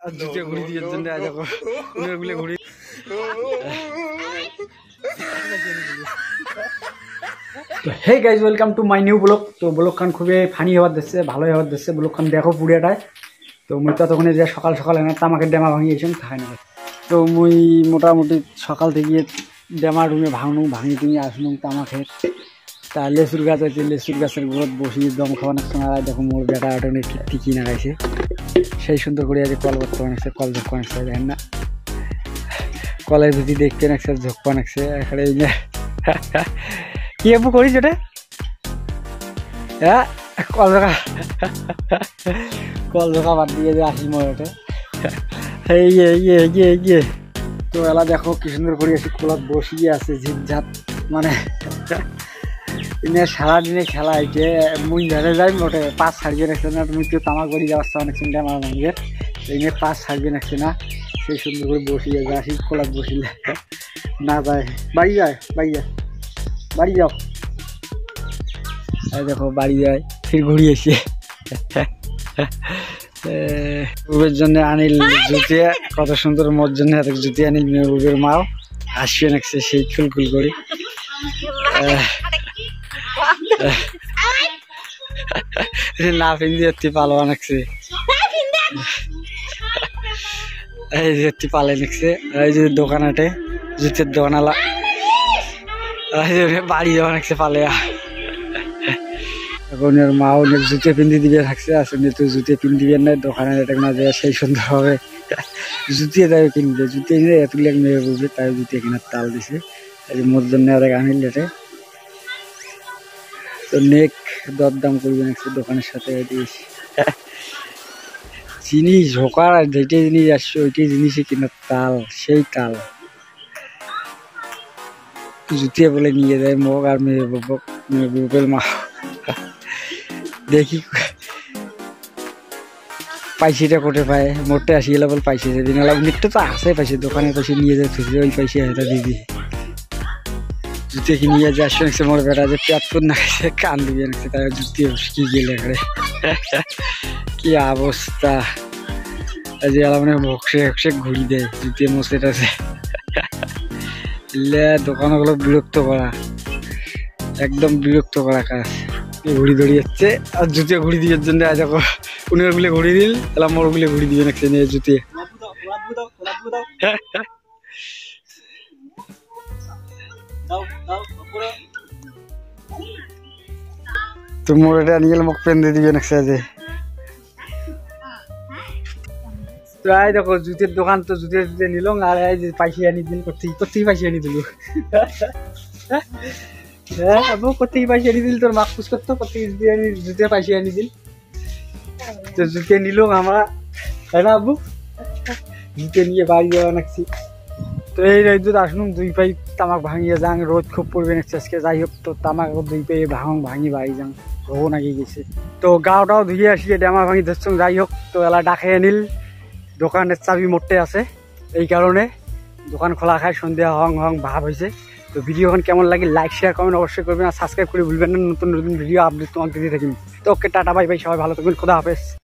জুতে ঘুরি দিয়ে জন্য আজ গুলো ঘুরি hey guys welcome to my new blog. তো ব্লগ খান খুবই ফানি হওয়ার দিচ্ছে, ভালোই হওয়ার দিচ্ছে। ব্লগ খান দেখো পুরিয়াটায়। তো মুই ততক্ষণে যে সকাল সকাল এনে তামাকে ডেমা ভাঙিয়েছিলাম খাই না। তো মুই মোটামুটি সকাল থেকে ডেমা রুমে ভাঙি তুমি আসলাম তামাকে। তা লেচুর গাছ আছে, লেচুর গাছের গোড়ত বসি দম খাওয়ানোর সময় দেখো মোর বেটা আটনে টিকি না খাইছে, সেই সুন্দর করে আছে কল করতে বানাচ্ছে, কল ঝোঁক বানাচ্ছে। দেখেন না কলের যদি দেখতে নাকছে ঝোঁক বানাচ্ছে এখানে কি আপু করিস ওটা? হ্যাঁ কল ঝোঁকা বাদ দিয়ে যে আসি মই ওটা গিয়ে তো এলা দেখো কি সুন্দর করে আসি কোলাত বসিয়ে আছে ঝিটঝাট। মানে সারাদিনে খেলা হয়েছে মুই ধরে যাই মোটে 5 সার্জেন আসছে না। তুমি তো তামাক বাড়ি যাওয়ার অনেক চিন্তা আমার মানুষের এই 5 সার্জেন আসছে না। সেই সুন্দর করে বসিয়ে যায় আসি কোলাত বসিলে না যায় বাড়ি যায় বাড়ি যাও দেখো বাড়ি যায় ফির ঘুরি এসে বুবের জন্য আনিল জুতে, কত সুন্দর মোর জন্য এত জুতি আনিল বুবের মাও আসবে নাকছে সেই খুলকুল করি। না পিন্দি এত্তি পালো নাকছে, এই যে এত্তি পালে নাকছে। এই যে দোকানাটে জুতের দোকানালা বাড়ি যাওয়া নাকছে পালে। এখন ওর মা অনেক জুতে পিন্দি দিবে থাকছে, আসলে তো জুতে পিন দিবেন না দোকানে এটা না যায় সেই সুন্দর হবে জুতিয়ে দেয় কিনবে, জুতিয়ে নিয়ে এত লেগ মেয়ে বুঝবে তাই জুতিয়ে কেনার তাল দিছে। মোর জন্য অনেক আনিল লেটে তো নেক দরদাম করবে নাকছে দোকানের সাথে দিস জিনিস ঝোকার যেটাই জিনিস আসছে ওইটাই জিনিসই কেনার তাল, সেই তাল জুতিয়ে বলে নিয়ে যায় মগ আর মেয়ে বুবের মা। দেখি পাইসিটা কোটে পায় মোটে আসি এলা বল পাইছে সেদিন এলা নেটটা তো আসে পাইছে দোকানে পাইছে নিয়ে যায় থুসে ওই পাইছে এটা দিদি জুতে কি নিয়ে যায় আসছে মোর বেটা যে পেট ফুট না খাইছে কান দিয়ে নাকছে তার জুতি কি গেলে করে কি অবস্থা। যে এলা মানে বক্সে ঘুরি দেয় জুতিয়ে মশলাটা আছে দোকানগুলো বিরক্ত করা, একদম বিরক্ত করা কাজ। ঘুড়ি দড়ি যাচ্ছে আর জুতিয়ে ঘুড়ি দিয়ে জন্য আজ উনি গুলো ঘুড়ি দিল এলা মোর গুলো ঘুড়ি দিবে নাকছে নিয়ে জুতিয়ে। তো মোর এটা নিয়ে মোক পেন দিয়ে দিবে নাকছে আজ। প্রায় দেখো জুতের দোকান তো জুতে নিল আর পাইসি আনি দিল কোথেকে পাইসি আনি দিল। হ্যাঁ আবু কোথেকে পাইসি আনি দিল তোর মাক পুষ করতো কোথেকে জুতে পাইসি আনি দিল। তো জুতে নিল আমরা তাই না আবু, জুতে নিয়ে বাড়ি যাওয়া নাকছি। তো এই রোদ আসুন 2 পাই তামাক ভাঙিয়ে যাং, রোদ খুব পড়বে নাকছে আজকে। যাই হোক তো তামাক 2 পাই ভাঙি বাড়ি যাং হবো নাকি গেছে। তো গাওটাও ধুয়ে আসিয়ে ডেমা ভাঙি ধরছ। যাই হোক তো এলা ডাকে আনিল দোকানের চাবি মোটে আছে, এই কারণে দোকান খোলা খায় সন্ধ্যা হং ভাব হয়েছে। তো ভিডিওখন কেমন লাগে লাইক শেয়ার কমেন্ট অবশ্যই করবেন আর সাবস্ক্রাইব করে ভুলবেন না, নতুন ভিডিও আপডেট তোমাকে দিয়ে থাকি। তো ওকে টাটা বাই বাই, সবাই ভালো থাকবেন, খোদা হাফেজ।